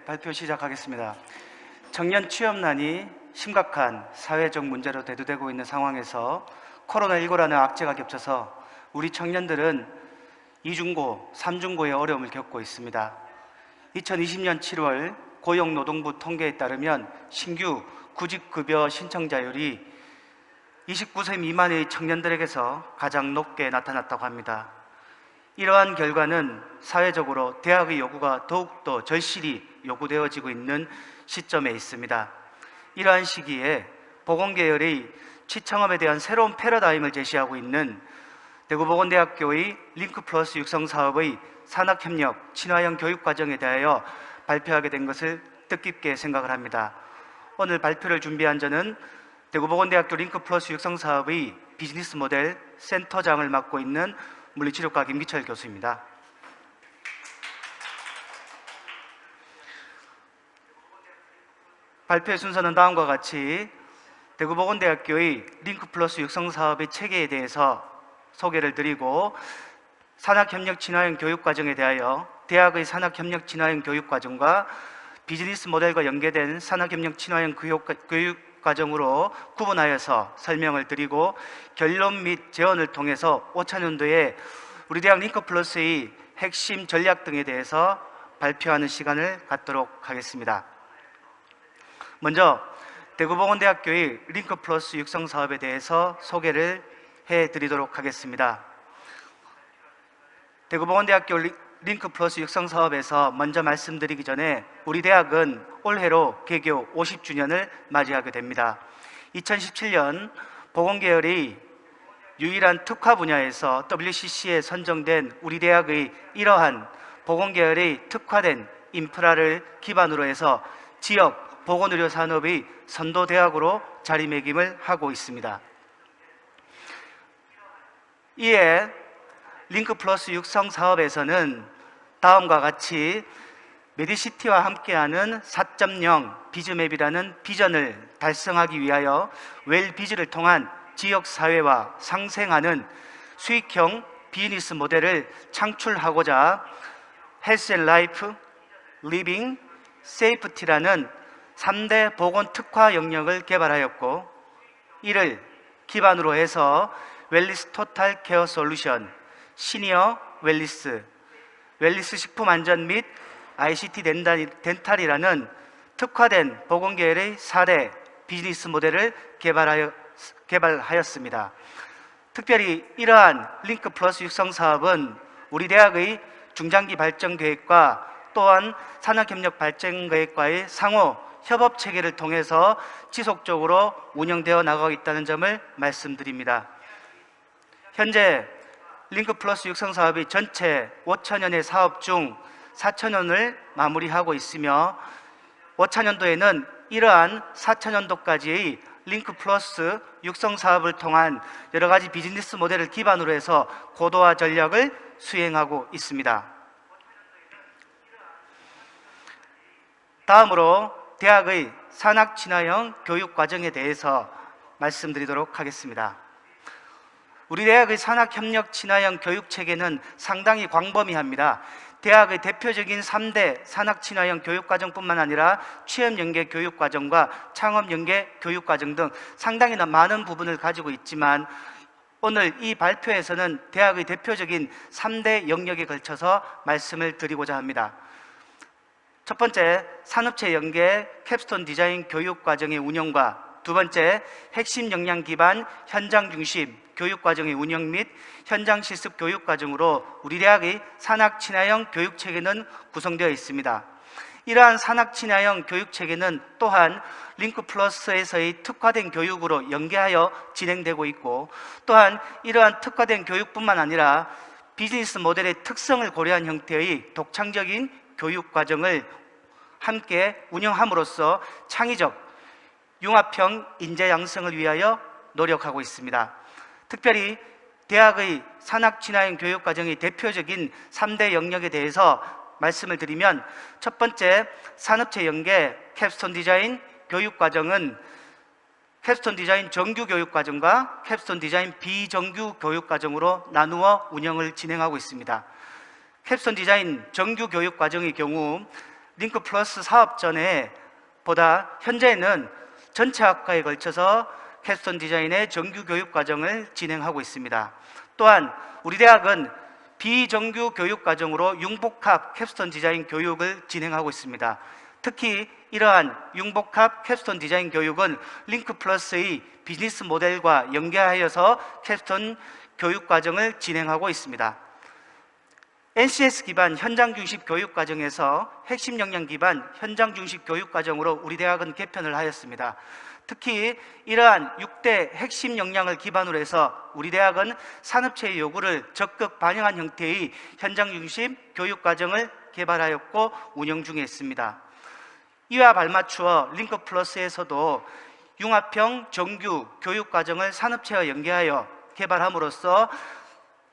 발표 시작하겠습니다. 청년 취업난이 심각한 사회적 문제로 대두되고 있는 상황에서 코로나19라는 악재가 겹쳐서 우리 청년들은 이중고, 삼중고의 어려움을 겪고 있습니다. 2020년 7월 고용노동부 통계에 따르면 신규 구직급여 신청자율이 29세 미만의 청년들에게서 가장 높게 나타났다고 합니다. 이러한 결과는 사회적으로 대학의 요구가 더욱더 절실히 요구되어지고 있는 시점에 있습니다. 이러한 시기에 보건계열의 취창업에 대한 새로운 패러다임을 제시하고 있는 대구보건대학교의 링크플러스 육성사업의 산학협력 친화형 교육과정에 대하여 발표하게 된 것을 뜻깊게 생각을 합니다. 오늘 발표를 준비한 저는 대구보건대학교 링크플러스 육성사업의 비즈니스 모델 센터장을 맡고 있는 물리치료과 김기철 교수입니다. 발표의 순서는 다음과 같이 대구보건대학교의 링크플러스 육성사업의 체계에 대해서 소개를 드리고 산학협력 친화형 교육과정에 대하여 대학의 산학협력 친화형 교육과정과 비즈니스 모델과 연계된 산학협력 친화형 교육과정으로 구분하여서 설명을 드리고 결론 및 제언을 통해서 5차년도에 우리 대학 링크플러스의 핵심 전략 등에 대해서 발표하는 시간을 갖도록 하겠습니다. 먼저 대구보건대학교의 링크플러스 육성사업에 대해서 소개를 해드리도록 하겠습니다. 대구보건대학교 링크플러스 육성사업에서 먼저 말씀드리기 전에 우리 대학은 올해로 개교 50주년을 맞이하게 됩니다. 2017년 보건계열의 유일한 특화 분야에서 WCC에 선정된 우리 대학의 이러한 보건계열의 특화된 인프라를 기반으로 해서 지역 보건의료 산업의 선도대학으로 자리매김을 하고 있습니다. 이에 링크플러스 육성 사업에서는 다음과 같이 메디시티와 함께하는 4.0 비즈맵이라는 비전을 달성하기 위하여 웰비즈를 통한 지역사회와 상생하는 수익형 비즈니스 모델을 창출하고자 헬스 앤 라이프, 리빙, 세이프티라는 3대 보건 특화 영역을 개발하였고, 이를 기반으로 해서 웰리스 토탈 케어 솔루션, 시니어 웰리스, 웰리스 식품 안전 및 ICT 덴탈이라는 특화된 보건계열의 4대 비즈니스 모델을 개발하였습니다. 특별히 이러한 링크플러스 육성 사업은 우리 대학의 중장기 발전 계획과 또한 산학협력 발전 계획과의 상호 협업 체계를 통해서 지속적으로 운영되어 나가고 있다는 점을 말씀드립니다. 현재 링크플러스 육성 사업이 전체 5차년의 사업 중 4차년을 마무리하고 있으며 5차년도에는 이러한 4차년도까지의 링크플러스 육성 사업을 통한 여러 가지 비즈니스 모델을 기반으로 해서 고도화 전략을 수행하고 있습니다. 다음으로 대학의 산학친화형 교육과정에 대해서 말씀드리도록 하겠습니다. 우리 대학의 산학협력 친화형 교육체계는 상당히 광범위합니다. 대학의 대표적인 3대 산학친화형 교육과정뿐만 아니라 취업연계 교육과정과 창업연계 교육과정 등 상당히 많은 부분을 가지고 있지만 오늘 이 발표에서는 대학의 대표적인 3대 영역에 걸쳐서 말씀을 드리고자 합니다. 첫 번째, 산업체 연계 캡스톤 디자인 교육과정의 운영과 두 번째, 핵심 역량 기반 현장 중심 교육과정의 운영 및 현장 실습 교육과정으로 우리 대학의 산학친화형 교육체계는 구성되어 있습니다. 이러한 산학친화형 교육체계는 또한 링크플러스에서의 특화된 교육으로 연계하여 진행되고 있고, 또한 이러한 특화된 교육뿐만 아니라 비즈니스 모델의 특성을 고려한 형태의 독창적인 교육과정을 함께 운영함으로써 창의적, 융합형 인재 양성을 위하여 노력하고 있습니다. 특별히 대학의 산학친화형 교육과정의 대표적인 3대 영역에 대해서 말씀을 드리면, 첫 번째, 산업체 연계 캡스톤 디자인 교육과정은 캡스톤 디자인 정규 교육과정과 캡스톤 디자인 비정규 교육과정으로 나누어 운영을 진행하고 있습니다. 캡스톤 디자인 정규 교육과정의 경우 링크 플러스 사업전에 보다 현재는 전체 학과에 걸쳐서 캡스톤 디자인의 정규 교육 과정을 진행하고 있습니다. 또한 우리 대학은 비정규 교육 과정으로 융복합 캡스톤 디자인 교육을 진행하고 있습니다. 특히 이러한 융복합 캡스톤 디자인 교육은 링크 플러스의 비즈니스 모델과 연계하여서 캡스톤 교육 과정을 진행하고 있습니다. NCS 기반 현장 중심 교육 과정에서 핵심 역량 기반 현장 중심 교육 과정으로 우리 대학은 개편을 하였습니다. 특히 이러한 6대 핵심 역량을 기반으로 해서 우리 대학은 산업체의 요구를 적극 반영한 형태의 현장 중심 교육 과정을 개발하였고 운영 중에 있습니다. 이와 발맞추어 링크 플러스에서도 융합형 정규 교육 과정을 산업체와 연계하여 개발함으로써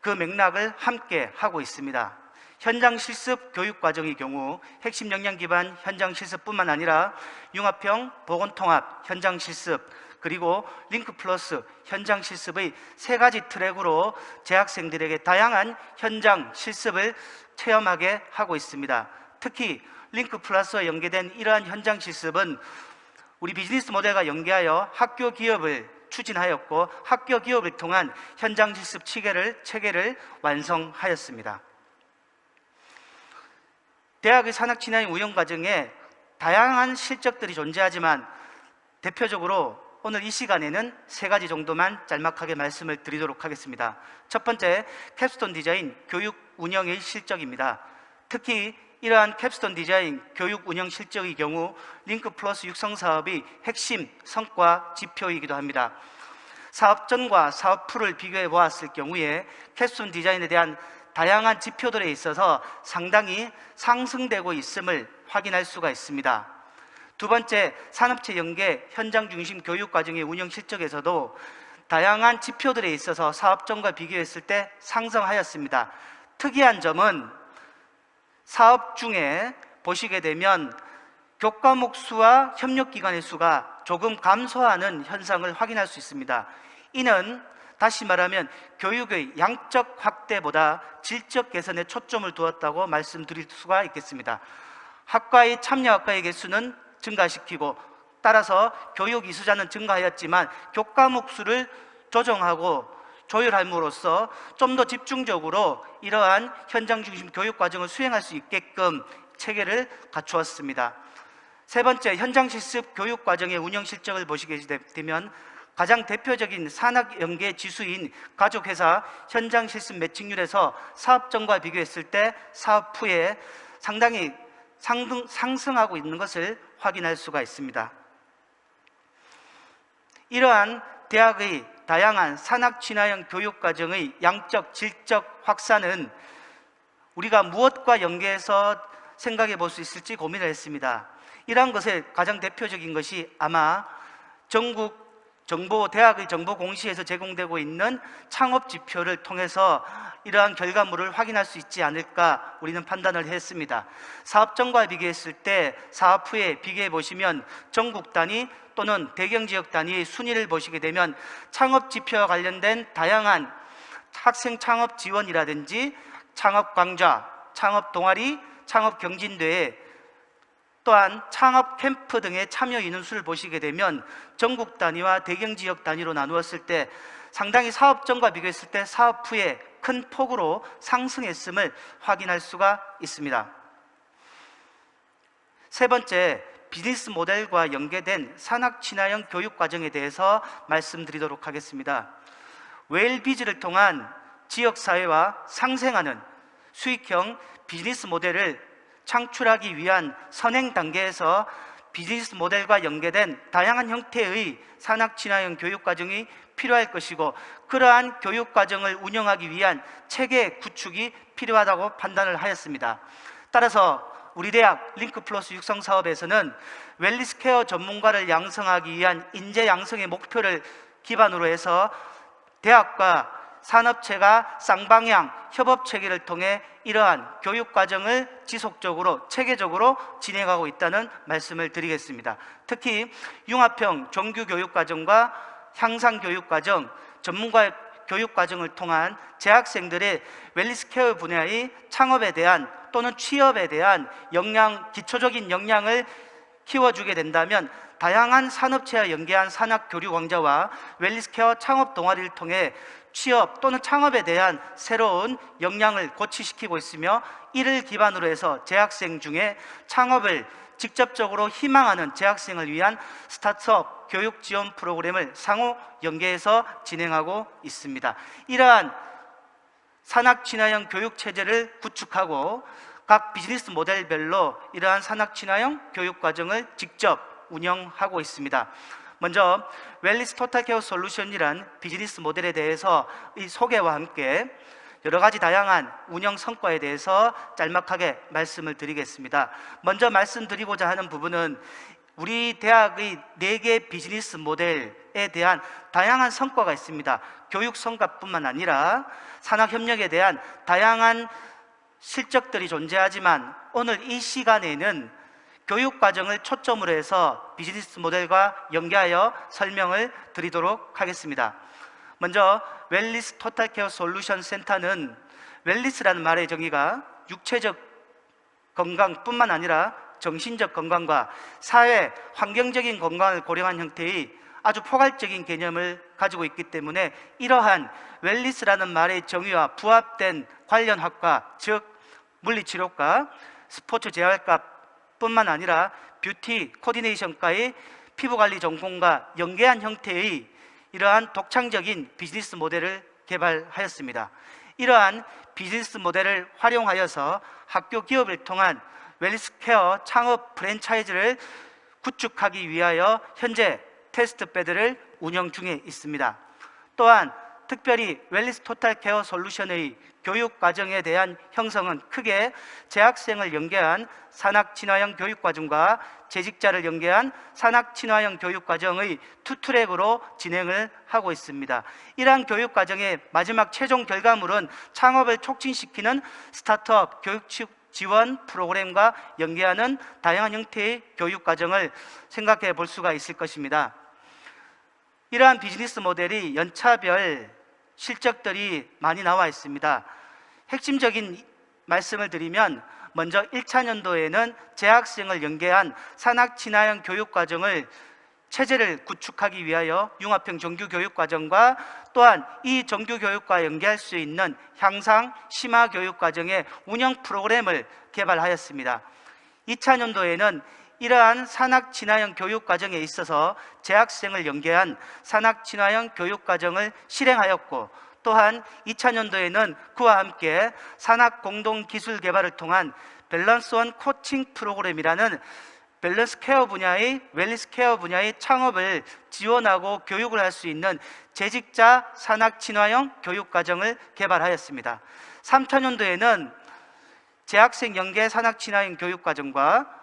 그 맥락을 함께 하고 있습니다. 현장 실습 교육 과정의 경우 핵심 역량 기반 현장 실습뿐만 아니라 융합형 보건통합 현장 실습 그리고 링크 플러스 현장 실습의 세 가지 트랙으로 재학생들에게 다양한 현장 실습을 체험하게 하고 있습니다. 특히 링크 플러스와 연계된 이러한 현장 실습은 우리 비즈니스 모델과 연계하여 학교 기업을 추진하였고 학교 기업을 통한 현장 실습 체계를 완성하였습니다. 대학의 산학 진학의 운영 과정에 다양한 실적들이 존재하지만 대표적으로 오늘 이 시간에는 세 가지 정도만 짤막하게 말씀을 드리도록 하겠습니다. 첫 번째, 캡스톤 디자인 교육 운영의 실적입니다. 특히 이러한 캡스톤 디자인 교육 운영 실적의 경우 링크 플러스 육성 사업의 핵심 성과 지표이기도 합니다. 사업전과 사업풀을 비교해 보았을 경우에 캡스톤 디자인에 대한 다양한 지표들에 있어서 상당히 상승되고 있음을 확인할 수가 있습니다. 두 번째, 산업체 연계 현장 중심 교육 과정의 운영 실적에서도 다양한 지표들에 있어서 사업전과 비교했을 때 상승하였습니다. 특이한 점은 사업 중에 보시게 되면 교과목 수와 협력기관의 수가 조금 감소하는 현상을 확인할 수 있습니다. 이는 다시 말하면 교육의 양적 확대보다 질적 개선에 초점을 두었다고 말씀드릴 수가 있겠습니다. 학과의 참여학과의 개수는 증가시키고 따라서 교육 이수자는 증가하였지만 교과목 수를 조정하고 조율함으로써 좀 더 집중적으로 이러한 현장 중심 교육 과정을 수행할 수 있게끔 체계를 갖추었습니다. 세 번째, 현장 실습 교육 과정의 운영 실적을 보시게 되면 가장 대표적인 산학 연계 지수인 가족회사 현장 실습 매칭률에서 사업 전과 비교했을 때 사업 후에 상당히 상승하고 있는 것을 확인할 수가 있습니다. 이러한 대학의 다양한 산학 진화형 교육 과정의 양적, 질적 확산은 우리가 무엇과 연계해서 생각해 볼 수 있을지 고민을 했습니다. 이러한 것의 가장 대표적인 것이 아마 전국 대학의 정보공시에서 제공되고 있는 창업 지표를 통해서 이러한 결과물을 확인할 수 있지 않을까 우리는 판단을 했습니다. 사업 전과 비교했을 때 사업 후에 비교해 보시면 전국 단위 또는 대경 지역 단위의 순위를 보시게 되면 창업 지표와 관련된 다양한 학생 창업 지원이라든지 창업 강좌, 창업 동아리, 창업 경진대회 또한 창업 캠프 등의 참여 인원수를 보시게 되면 전국 단위와 대경 지역 단위로 나누었을 때 상당히 사업 전과 비교했을 때 사업 후에 큰 폭으로 상승했음을 확인할 수가 있습니다. 세 번째, 비즈니스 모델과 연계된 산학 진화형 교육 과정에 대해서 말씀드리도록 하겠습니다. 웰비즈를 통한 지역사회와 상생하는 수익형 비즈니스 모델을 창출하기 위한 선행 단계에서 비즈니스 모델과 연계된 다양한 형태의 산학 진화형 교육 과정이 필요할 것이고 그러한 교육 과정을 운영하기 위한 체계 구축이 필요하다고 판단을 하였습니다. 따라서 우리 대학 링크 플러스 육성 사업에서는 웰니스 케어 전문가를 양성하기 위한 인재 양성의 목표를 기반으로 해서 대학과 산업체가 쌍방향 협업 체계를 통해 이러한 교육 과정을 지속적으로 체계적으로 진행하고 있다는 말씀을 드리겠습니다. 특히 융합형 정규 교육 과정과 향상 교육 과정, 전문가 교육 과정을 통한 재학생들의 웰니스 케어 분야의 창업에 대한 또는 취업에 대한 역량, 기초적인 역량을 키워주게 된다면 다양한 산업체와 연계한 산학교류 강좌와 웰리스케어 창업 동아리를 통해 취업 또는 창업에 대한 새로운 역량을 고취시키고 있으며, 이를 기반으로 해서 재학생 중에 창업을 직접적으로 희망하는 재학생을 위한 스타트업 교육 지원 프로그램을 상호 연계해서 진행하고 있습니다. 이러한 산학 친화형 교육 체제를 구축하고 각 비즈니스 모델별로 이러한 산학 친화형 교육 과정을 직접 운영하고 있습니다. 먼저 웰리스 토탈 케어 솔루션이란 비즈니스 모델에 대해서 이 소개와 함께 여러 가지 다양한 운영 성과에 대해서 짤막하게 말씀을 드리겠습니다. 먼저 말씀드리고자 하는 부분은 우리 대학의 4개 비즈니스 모델에 대한 다양한 성과가 있습니다. 교육 성과뿐만 아니라 산학협력에 대한 다양한 실적들이 존재하지만, 오늘 이 시간에는 교육과정을 초점으로 해서 비즈니스 모델과 연계하여 설명을 드리도록 하겠습니다. 먼저 웰리스 토탈 케어 솔루션 센터는, 웰리스라는 말의 정의가 육체적 건강뿐만 아니라 정신적 건강과 사회, 환경적인 건강을 고려한 형태의 아주 포괄적인 개념을 가지고 있기 때문에, 이러한 웰리스라는 말의 정의와 부합된 관련 학과, 즉 물리치료과, 스포츠 재활과 뿐만 아니라 뷰티 코디네이션과의 피부관리 전공과 연계한 형태의 이러한 독창적인 비즈니스 모델을 개발하였습니다. 이러한 비즈니스 모델을 활용하여서 학교 기업을 통한 웰리스 케어 창업 프랜차이즈를 구축하기 위하여 현재 테스트베드를 운영 중에 있습니다. 또한 특별히 웰리스 토탈 케어 솔루션의 교육 과정에 대한 형성은 크게 재학생을 연계한 산학 친화형 교육 과정과 재직자를 연계한 산학 친화형 교육 과정의 투 트랙으로 진행을 하고 있습니다. 이러한 교육 과정의 마지막 최종 결과물은 창업을 촉진시키는 스타트업 교육 지원 프로그램과 연계하는 다양한 형태의 교육 과정을 생각해 볼 수가 있을 것입니다. 이러한 비즈니스 모델이 연차별 실적들이 많이 나와 있습니다. 핵심적인 말씀을 드리면, 먼저 1차년도에는 재학생을 연계한 산학 친화형 교육 과정을 체제를 구축하기 위하여 융합형 정규교육과정과 또한 이 정규교육과 연계할 수 있는 향상 심화 교육과정의 운영 프로그램을 개발하였습니다. 2차년도에는 이러한 산학 친화형 교육과정에 있어서 재학생을 연계한 산학 친화형 교육과정을 실행하였고, 또한 2차년도에는 그와 함께 산학 공동 기술 개발을 통한 밸런스원 코칭 프로그램이라는 밸런스 케어 분야의 웰리스 케어 분야의 창업을 지원하고 교육을 할 수 있는 재직자 산학 친화형 교육 과정을 개발하였습니다. 3차년도에는 재학생 연계 산학 친화형 교육 과정과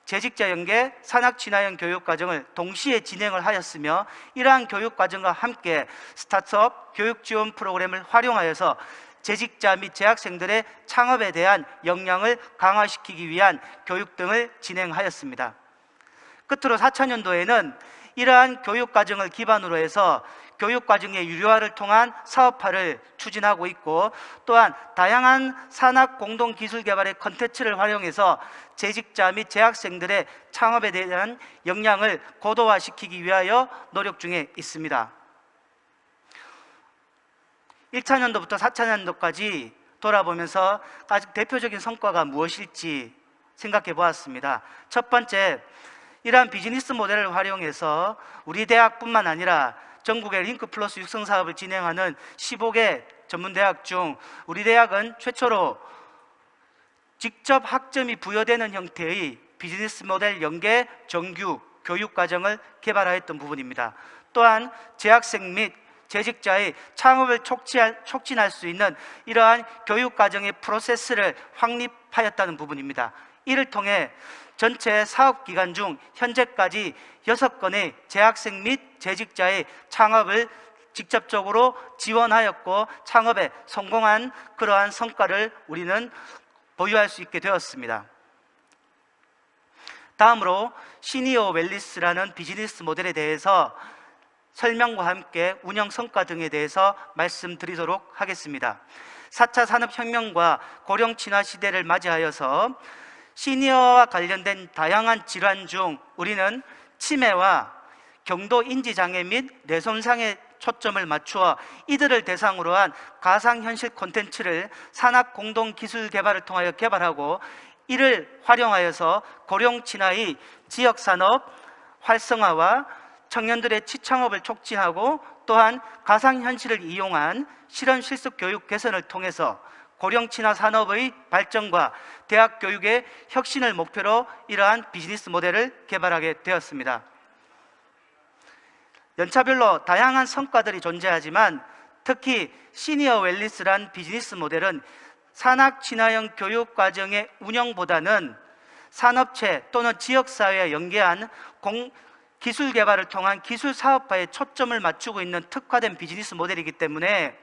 재직자 연계 산학 친화형 교육 과정을 동시에 진행을 하였으며, 이러한 교육 과정과 함께 스타트업 교육 지원 프로그램을 활용하여서 재직자 및 재학생들의 창업에 대한 역량을 강화시키기 위한 교육 등을 진행하였습니다. 끝으로 4차년도에는 이러한 교육과정을 기반으로 해서 교육과정의 유료화를 통한 사업화를 추진하고 있고, 또한 다양한 산학 공동기술개발의 컨텐츠를 활용해서 재직자 및 재학생들의 창업에 대한 역량을 고도화시키기 위하여 노력 중에 있습니다. 1차년도부터 4차년도까지 돌아보면서 아직 대표적인 성과가 무엇일지 생각해 보았습니다. 첫 번째, 이러한 비즈니스 모델을 활용해서 우리 대학뿐만 아니라 전국의 링크 플러스 육성 사업을 진행하는 15개 전문대학 중 우리 대학은 최초로 직접 학점이 부여되는 형태의 비즈니스 모델 연계 정규 교육 과정을 개발하였던 부분입니다. 또한 재학생 및 재직자의 창업을 촉진할 수 있는 이러한 교육 과정의 프로세스를 확립하였다는 부분입니다. 이를 통해 전체 사업 기간 중 현재까지 6건의 재학생 및 재직자의 창업을 직접적으로 지원하였고, 창업에 성공한 그러한 성과를 우리는 보유할 수 있게 되었습니다. 다음으로 시니어 웰리스라는 비즈니스 모델에 대해서 설명과 함께 운영 성과 등에 대해서 말씀드리도록 하겠습니다. 4차 산업혁명과 고령 친화 시대를 맞이하여서 시니어와 관련된 다양한 질환 중 우리는 치매와 경도 인지장애 및 뇌손상에 초점을 맞추어 이들을 대상으로 한 가상현실 콘텐츠를 산학 공동 기술 개발을 통하여 개발하고 이를 활용하여서 고령 친화의 지역 산업 활성화와 청년들의 취창업을 촉진하고 또한 가상현실을 이용한 실험 실습 교육 개선을 통해서 고령 친화 산업의 발전과 대학 교육의 혁신을 목표로 이러한 비즈니스 모델을 개발하게 되었습니다. 연차별로 다양한 성과들이 존재하지만 특히 시니어 웰니스란 비즈니스 모델은 산학 친화형 교육 과정의 운영보다는 산업체 또는 지역사회와 연계한 기술 개발을 통한 기술 사업화에 초점을 맞추고 있는 특화된 비즈니스 모델이기 때문에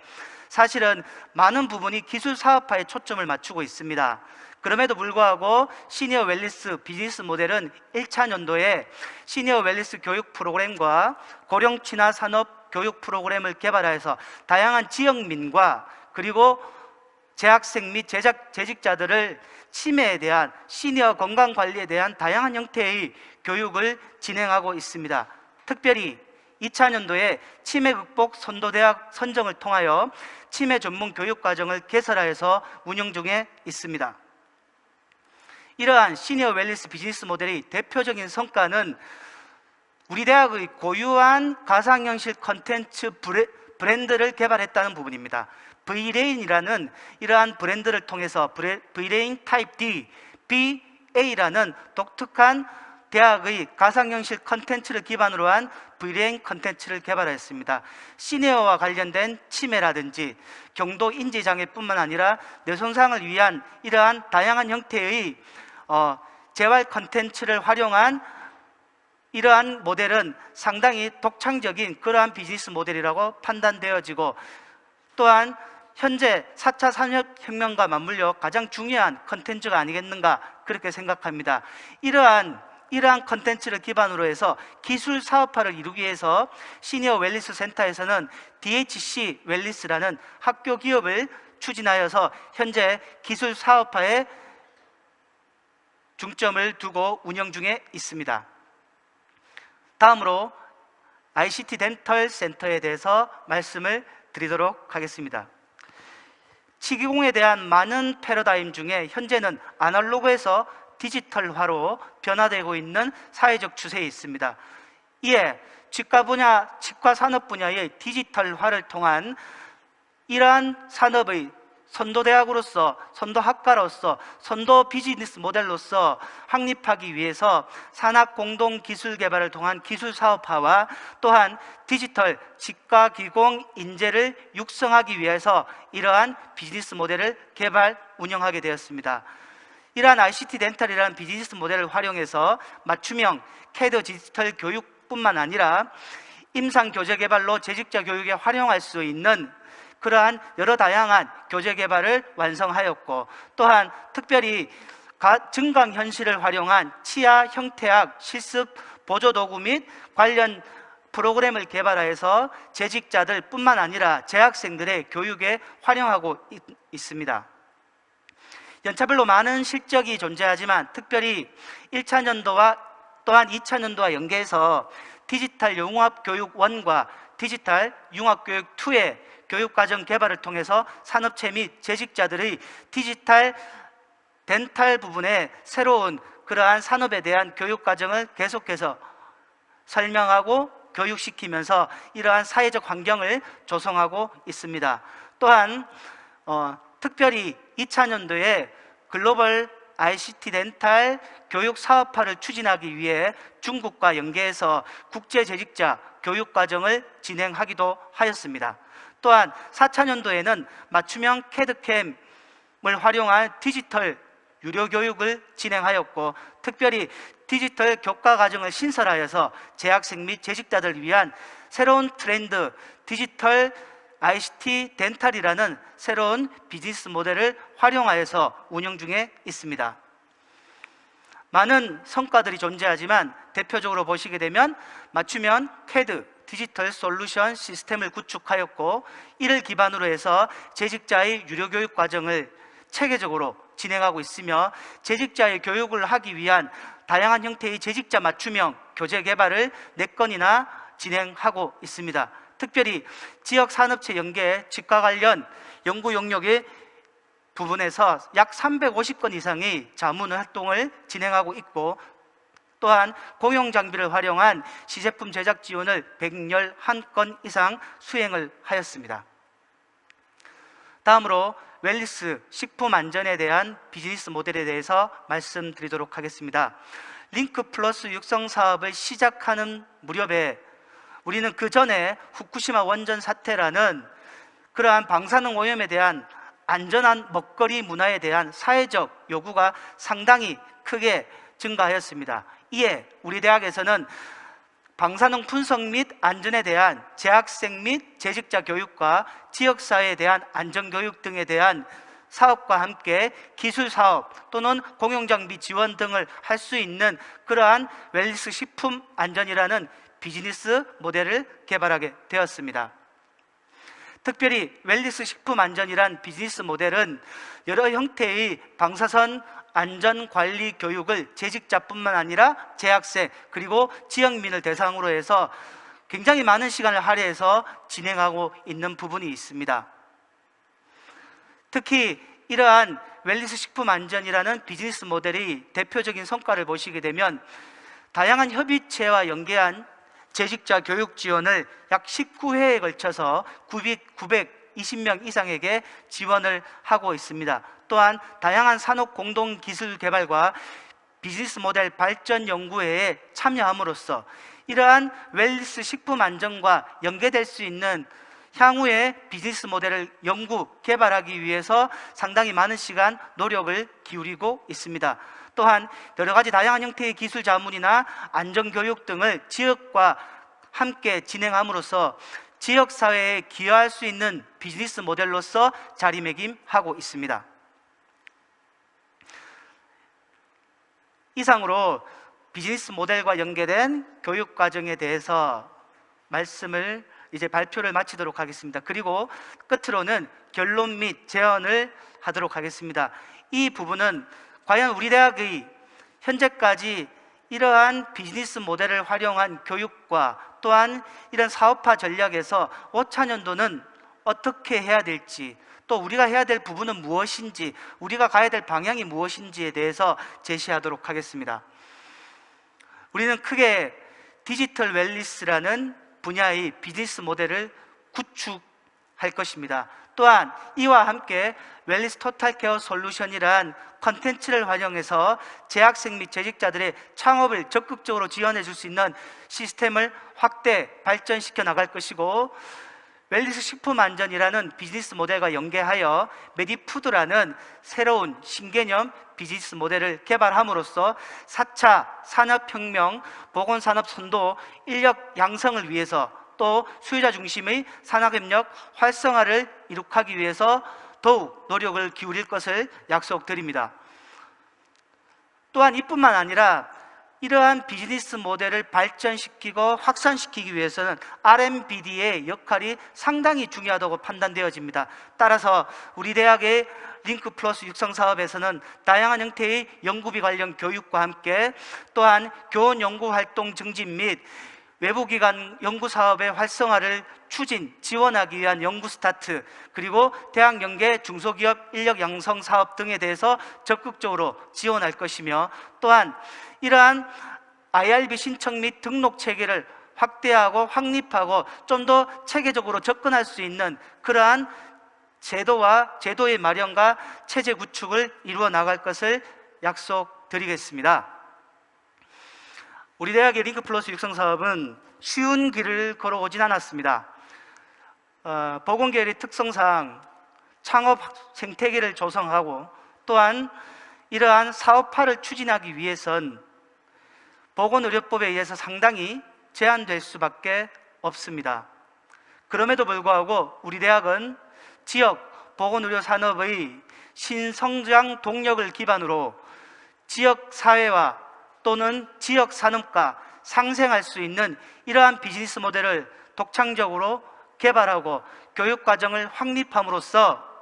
사실은 많은 부분이 기술 사업화에 초점을 맞추고 있습니다. 그럼에도 불구하고 시니어 웰니스 비즈니스 모델은 1차 년도에 시니어 웰니스 교육 프로그램과 고령 친화 산업 교육 프로그램을 개발해서 다양한 지역민과 그리고 재학생 및 재직자들을 치매에 대한 시니어 건강관리에 대한 다양한 형태의 교육을 진행하고 있습니다. 특별히 2차 년도에 치매 극복 선도대학 선정을 통하여 치매 전문 교육과정을 개설하여서 운영 중에 있습니다. 이러한 시니어 웰니스 비즈니스 모델의 대표적인 성과는 우리 대학의 고유한 가상현실 컨텐츠 브랜드를 개발했다는 부분입니다. V레인이라는 이러한 브랜드를 통해서 V레인 타입 D, BA라는 독특한 대학의 가상현실 컨텐츠를 기반으로 한 V레인 컨텐츠를 개발했습니다. 시니어와 관련된 치매라든지 경도 인지장애뿐만 아니라 뇌손상을 위한 이러한 다양한 형태의 재활 컨텐츠를 활용한 이러한 모델은 상당히 독창적인 그러한 비즈니스 모델이라고 판단되어지고 또한 현재 4차 산업혁명과 맞물려 가장 중요한 컨텐츠가 아니겠는가 그렇게 생각합니다. 이러한 컨텐츠를 기반으로 해서 기술 사업화를 이루기 위해서 시니어 웰니스 센터에서는 DHC 웰니스라는 학교 기업을 추진하여서 현재 기술 사업화에 중점을 두고 운영 중에 있습니다. 다음으로 ICT 덴털 센터에 대해서 말씀을 드리도록 하겠습니다. 치기공에 대한 많은 패러다임 중에 현재는 아날로그에서 디지털화로 변화되고 있는 사회적 추세에 있습니다. 이에 치과 산업 분야의 디지털화를 통한 이러한 산업의 선도대학으로서, 선도학과로서, 선도 비즈니스 모델로서 확립하기 위해서 산학 공동 기술 개발을 통한 기술 사업화와 또한 디지털 치과 기공 인재를 육성하기 위해서 이러한 비즈니스 모델을 개발, 운영하게 되었습니다. 이러한 ICT 덴탈이라는 비즈니스 모델을 활용해서 맞춤형 CAD 디지털 교육뿐만 아니라 임상 교재 개발로 재직자 교육에 활용할 수 있는 그러한 여러 다양한 교재 개발을 완성하였고 또한 특별히 증강현실을 활용한 치아 형태학 실습 보조도구 및 관련 프로그램을 개발하여서 재직자들 뿐만 아니라 재학생들의 교육에 활용하고 있습니다. 연차별로 많은 실적이 존재하지만 특별히 1차 년도와 또한 2차 년도와 연계해서 디지털 융합교육 1과 디지털 융합교육 2의 교육과정 개발을 통해서 산업체 및 재직자들의 디지털 덴탈 부분에 새로운 그러한 산업에 대한 교육과정을 계속해서 설명하고 교육시키면서 이러한 사회적 환경을 조성하고 있습니다. 또한 특별히 2차 년도에 글로벌 ICT 덴탈 교육 사업화를 추진하기 위해 중국과 연계해서 국제 재직자 교육 과정을 진행하기도 하였습니다. 또한 4차 년도에는 맞춤형 캐드캠을 활용한 디지털 유료 교육을 진행하였고 특별히 디지털 교과 과정을 신설하여서 재학생 및 재직자들을 위한 새로운 트렌드 디지털 ICT 덴탈이라는 새로운 비즈니스 모델을 활용하여서 운영 중에 있습니다. 많은 성과들이 존재하지만 대표적으로 보시게 되면 맞춤형 CAD 디지털 솔루션 시스템을 구축하였고, 이를 기반으로 해서 재직자의 유료 교육 과정을 체계적으로 진행하고 있으며, 재직자의 교육을 하기 위한 다양한 형태의 재직자 맞춤형 교재 개발을 4건이나 진행하고 있습니다. 특별히 지역 산업체 연계, 직과 관련 연구 영역의 부분에서 약 350건 이상의 자문 활동을 진행하고 있고, 또한 공용 장비를 활용한 시제품 제작 지원을 111건 이상 수행을 하였습니다. 다음으로 웰니스 식품 안전에 대한 비즈니스 모델에 대해서 말씀드리도록 하겠습니다. 링크 플러스 육성 사업을 시작하는 무렵에 우리는 그 전에 후쿠시마 원전 사태라는 그러한 방사능 오염에 대한 안전한 먹거리 문화에 대한 사회적 요구가 상당히 크게 증가하였습니다. 이에 우리 대학에서는 방사능 분석 및 안전에 대한 재학생 및 재직자 교육과 지역사회에 대한 안전교육 등에 대한 사업과 함께 기술사업 또는 공용장비 지원 등을 할 수 있는 그러한 웰니스 식품 안전이라는 비즈니스 모델을 개발하게 되었습니다. 특별히 웰니스 식품 안전이란 비즈니스 모델은 여러 형태의 방사선 안전관리 교육을 재직자뿐만 아니라 재학생 그리고 지역민을 대상으로 해서 굉장히 많은 시간을 할애해서 진행하고 있는 부분이 있습니다. 특히 이러한 웰니스 식품 안전이라는 비즈니스 모델의 대표적인 성과를 보시게 되면 다양한 협의체와 연계한 재직자 교육 지원을 약 19회에 걸쳐서 920명 이상에게 지원을 하고 있습니다. 또한 다양한 산업 공동 기술 개발과 비즈니스 모델 발전 연구회에 참여함으로써 이러한 웰니스 식품 안전과 연계될 수 있는 향후의 비즈니스 모델을 연구 개발하기 위해서 상당히 많은 시간 노력을 기울이고 있습니다. 또한 여러 가지 다양한 형태의 기술 자문이나 안전교육 등을 지역과 함께 진행함으로써 지역사회에 기여할 수 있는 비즈니스 모델로서 자리매김하고 있습니다. 이상으로 비즈니스 모델과 연계된 교육 과정에 대해서 말씀을 이제 발표를 마치도록 하겠습니다. 그리고 끝으로는 결론 및 제언을 하도록 하겠습니다. 이 부분은 과연 우리 대학의 현재까지 이러한 비즈니스 모델을 활용한 교육과 또한 이런 사업화 전략에서 5차년도는 어떻게 해야 될지, 또 우리가 해야 될 부분은 무엇인지, 우리가 가야 될 방향이 무엇인지에 대해서 제시하도록 하겠습니다. 우리는 크게 디지털 웰니스라는 분야의 비즈니스 모델을 구축할 것입니다. 또한 이와 함께 웰니스 토탈 케어 솔루션이란 컨텐츠를 활용해서 재학생 및 재직자들의 창업을 적극적으로 지원해 줄 수 있는 시스템을 확대 발전시켜 나갈 것이고, 웰니스 식품 안전이라는 비즈니스 모델과 연계하여 메디푸드라는 새로운 신개념 비즈니스 모델을 개발함으로써 4차 산업혁명, 보건산업 선도, 인력 양성을 위해서 또 수요자 중심의 산학협력 활성화를 이룩하기 위해서 더욱 노력을 기울일 것을 약속드립니다. 또한 이뿐만 아니라 이러한 비즈니스 모델을 발전시키고 확산시키기 위해서는 R&D의 역할이 상당히 중요하다고 판단되어집니다. 따라서 우리 대학의 링크 플러스 육성 사업에서는 다양한 형태의 연구비 관련 교육과 함께 또한 교원 연구 활동 증진 및 외부기관 연구사업의 활성화를 추진, 지원하기 위한 연구 스타트, 그리고 대학 연계 중소기업 인력 양성 사업 등에 대해서 적극적으로 지원할 것이며, 또한 이러한 IRB 신청 및 등록 체계를 확대하고 확립하고 좀 더 체계적으로 접근할 수 있는 그러한 제도의 마련과 체제 구축을 이루어 나갈 것을 약속드리겠습니다. 우리 대학의 링크 플러스 육성 사업은 쉬운 길을 걸어오진 않았습니다. 보건계열의 특성상 창업 생태계를 조성하고 또한 이러한 사업화를 추진하기 위해선 보건의료법에 의해서 상당히 제한될 수밖에 없습니다. 그럼에도 불구하고 우리 대학은 지역 보건의료 산업의 신성장 동력을 기반으로 지역 사회와 또는 지역 산업과 상생할 수 있는 이러한 비즈니스 모델을 독창적으로 개발하고 교육 과정을 확립함으로써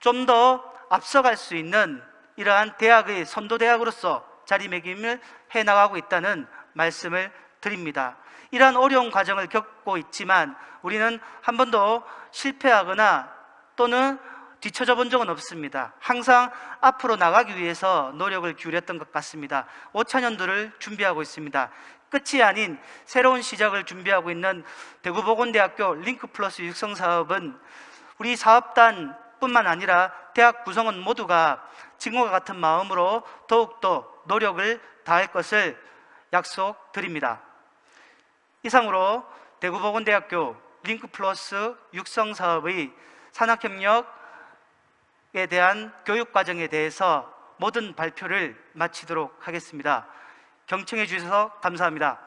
좀 더 앞서갈 수 있는 이러한 대학의 선도대학으로서 자리매김을 해나가고 있다는 말씀을 드립니다. 이러한 어려운 과정을 겪고 있지만 우리는 한 번도 실패하거나 또는 뒤처져 본 적은 없습니다. 항상 앞으로 나가기 위해서 노력을 기울였던 것 같습니다. 5차년도를 준비하고 있습니다. 끝이 아닌 새로운 시작을 준비하고 있는 대구보건대학교 링크플러스 육성사업은 우리 사업단 뿐만 아니라 대학 구성원 모두가 지금과 같은 마음으로 더욱더 노력을 다할 것을 약속드립니다. 이상으로 대구보건대학교 링크플러스 육성사업의 산학협력에 대한 교육과정에 대해서 모든 발표를 마치도록 하겠습니다. 경청해 주셔서 감사합니다.